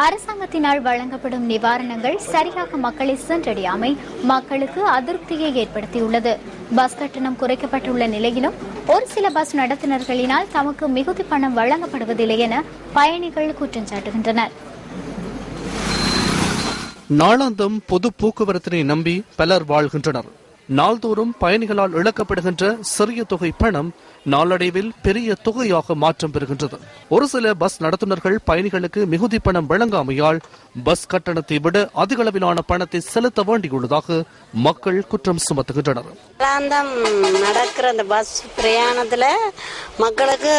அரசாங்கத்தினால் வழங்கப்படும் நிவாரணங்கள் சரியாக மக்களை சென்றடையாமை மக்களுக்கு அதிருப்தியை ஏற்படுத்தியுள்ளது. பஸ் கட்டணம் குறைக்கப்பட்டுள்ள நிலையிலும் ஒரு சில பஸ் நடத்துனர்களினால் தமக்கு மிகுதி பணம் வழங்கப்படுவதில்லை என பயணிகள் குற்றம் சாட்டுகின்றனர். நாளாந்தம் பொது போக்குவரத்தினை நம்பி பலர் வாழ்கின்றனர். நாள்தோறும் பயணிகளால் இழக்கப்படுகின்ற சிறிய தொகை பணம் நாளடைவில் பெரிய தொகையாக மாற்றம் பெறுகின்றது. ஒரு சில பஸ் நடத்துனர்கள் பயணிகளுக்கு மிகுதி பணம் வழங்காமையால் பஸ் கட்டணத்தை விட அதிக அளவிலான பணத்தை செலுத்த வேண்டியுள்ளதாக மக்கள் குற்றம் சுமத்துகின்றனர். நடக்கிற அந்த பஸ் பிரயாணத்துல மக்களுக்கு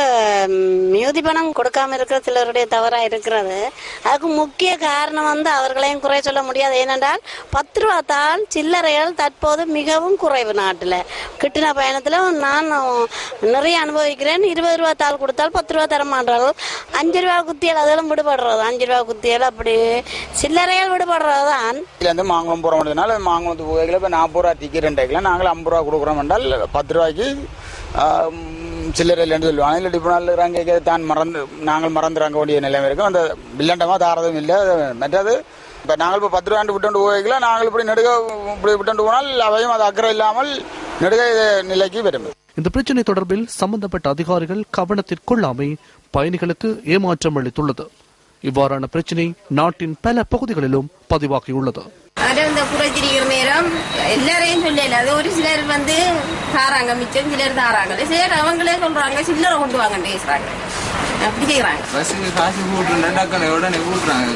மிகுதி பணம் கொடுக்காம இருக்கிற சிலருடைய தவறா இருக்கிறது. அதுக்கு முக்கிய காரணம் அவர்களையும் குறை சொல்ல முடியாது. ஏனென்றால் 10 ரூபா தான் சில்லறைகள் தற்போது மிகவும் குறைவு. நாட்டில் கிட்டின பயணத்துல நான் நிறைய அனுபவிக்கிறேன். 20 ரூபா தாள் கொடுத்தால் 10 ரூபா தர மாட்டார்கள். 5 ரூபா குத்தியல் அதெல்லாம் விடுபடுறது. 5 ரூபா குத்தியல் அப்படி சில்லறைகள் விடுபடுறதுதான். மாங்குளம் போற முடியதுனால மாங்குளத்துக்கு போய்களை 40 ரூபா டிக்கெட் நாங்கள் 50 ரூபா கொடுக்குறோம் என்றால் 10 ரூபாய்க்கு சில்லறையில் சொல்லுவாங்க. இல்லை இப்போ நாங்கள் தான் நாங்கள் மறந்துறாங்க வேண்டிய நிலைமை இருக்கும். அந்த பில்லண்டமாக தாரதும் இல்லை. மற்றது இப்போ நாங்கள் இப்போ 10 ரூபாண்டு விட்டு போய்க்கலாம். நாங்கள் இப்படி நெடுக இப்படி விட்டு போனால் அவையும் அது அக்கறை இல்லாமல் நெடுக நிலைக்கு வரும். இந்த பிரச்சினை தொடர்பில் சம்பந்தப்பட்ட அதிகாரிகள் கவனத்திற்கொள்ளாமை பயணிகளுக்கு ஏமாற்றம் அளித்துள்ளது. இவ்வாறான பிரச்சினை நாட்டின் பல பகுதிகளிலும் பதிவாகியுள்ளது. நேரம் எல்லாரையும் சொல்லல. அது ஒரு சிலர் தாராங்க, மிச்சம் சிலர் தாராங்க. சரி அவங்களே சொல்றாங்க சில்லறை கொண்டு வாங்க பேசுறாங்க. அப்படி செய்யறாங்க. பஸ்ஸுக்கு காசு கூட்டுறாங்க, உடனே கூட்டுறாங்க.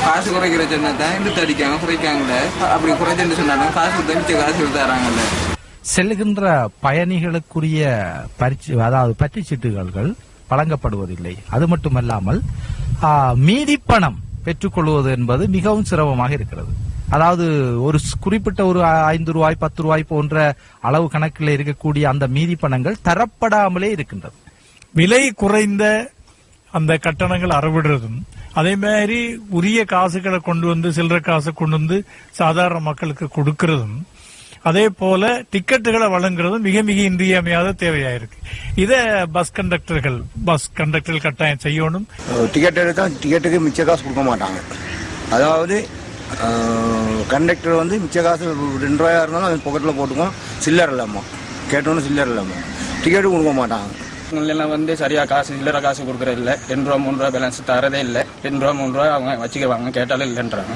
காசு குறைக்கிற சொன்னதான் இழுத்து அடிக்காங்க, குறைக்காங்கல்ல. அப்படி குறைச்சுன்னு சொன்னாலும் காசு மிச்ச காசு தராங்கல்ல. செல்லுகின்ற பயணிகளுக்குரிய பற்று சீட்டுகள் வழங்கப்படுவதில்லை. அது மட்டுமல்லாமல் மீதி பணம் பெற்றுக்கொள்வது என்பது மிகவும் சிரமமாக இருக்கிறது. அதாவது ஒரு குறிப்பிட்ட ஒரு 5 ரூபாய் 10 ரூபாய் போன்ற அளவு கணக்கில் இருக்கக்கூடிய அந்த மீதி பணங்கள் தரப்படாமலே இருக்கின்றது. விலை குறைந்த அந்த கட்டணங்கள் அறவிடுறதும், அதே மாதிரி உரிய காசுகளை கொண்டு வந்து சில்லறை காசு கொண்டு வந்து சாதாரண மக்களுக்கு கொடுக்கறதும், அதே போல டிக்கெட்டுகளை வழங்குறதும் மிக மிக இன்றியமையாத தேவையாயிருக்கு. இதை பஸ் கண்டக்டர்கள் கட்டாயம் செய்யணும். டிக்கெட் எடுத்தா டிக்கெட்டுக்கு மிச்ச காசு கொடுக்க மாட்டாங்க. அதாவது கண்டக்டர் மிச்ச காசு 2 ரூபாயா இருந்தாலும் அது பாக்கெட்டில் போட்டுக்கும். சில்லர் இல்லாமல் கேட்டோன்னு சில்லர் இல்லாமல் டிக்கெட்டு கொடுக்க மாட்டாங்க. எல்லாம் சரியா காசு சில்லறை காசு கொடுக்கறது இல்லை. 2 ரூபா 3 ரூபா பேலன்ஸ் தரதே இல்லை. 2 ரூபா 3 ரூபா அவங்க வச்சுக்குவாங்க, கேட்டாலும் இல்லைன்றாங்க.